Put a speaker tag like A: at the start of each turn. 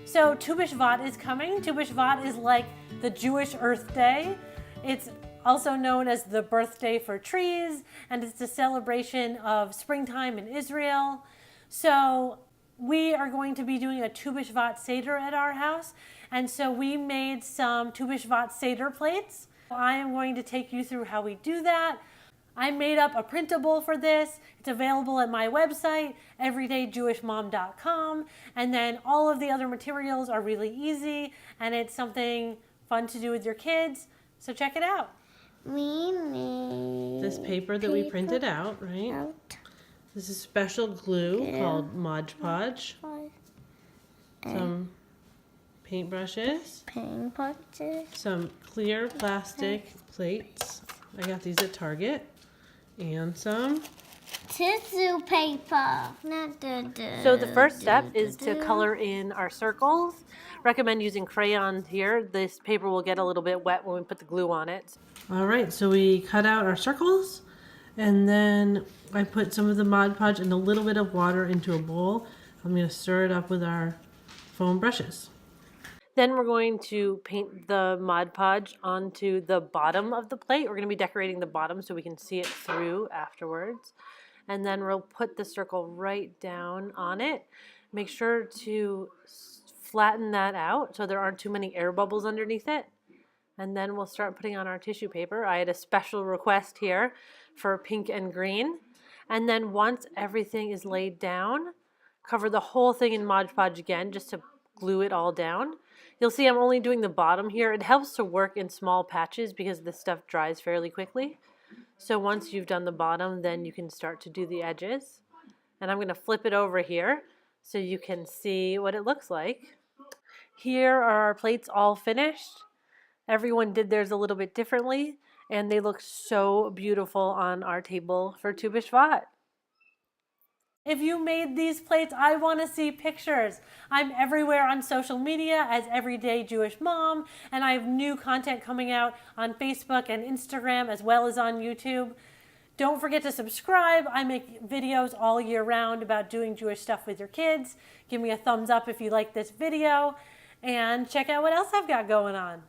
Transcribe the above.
A: So Tu Bishvat is coming. Tu Bishvat is like the Jewish Earth Day. It's also known as the birthday for trees, and it's a celebration of springtime in Israel. So we are going to be doing a Tu Bishvat Seder at our house, and so we made some Tu Bishvat Seder plates. I am going to take you through how we do that. I made up a printable for this. It's available at my website, everydayjewishmom.com. And then all of the other materials are really easy, and it's something fun to do with your kids. So check it out.
B: We made
C: This paper that we printed out, right? This is special glue called Mod Podge. Some paintbrushes. Some clear plastic plates. I got these at Target. And some
B: tissue paper.
A: So the first step is to color in our circles. Recommend using crayons here. This paper will get a little bit wet when we put the glue on it.
C: All right, so we cut out our circles, and then I put some of the Mod Podge and a little bit of water into a bowl. I'm going to stir it up with our foam brushes.
A: Then we're going to paint the Mod Podge onto the bottom of the plate. We're going to be decorating the bottom so we can see it through afterwards. And then we'll put the circle right down on it. Make sure to flatten that out so there aren't too many air bubbles underneath it. And then we'll start putting on our tissue paper. I had a special request here for pink and green. And then once everything is laid down, cover the whole thing in Mod Podge again just to glue it all down. You'll see I'm only doing the bottom here. It helps to work in small patches because this stuff dries fairly quickly. So once you've done the bottom, then you can start to do the edges. And I'm going to flip it over here so you can see what it looks like. Here are our plates all finished. Everyone did theirs a little bit differently, and they look so beautiful on our table for Tu Bishvat. If you made these plates, I want to see pictures. I'm everywhere on social media as Everyday Jewish Mom, and I have new content coming out on Facebook and Instagram as well as on YouTube. Don't forget to subscribe. I make videos all year round about doing Jewish stuff with your kids. Give me a thumbs up if you like this video, and check out what else I've got going on.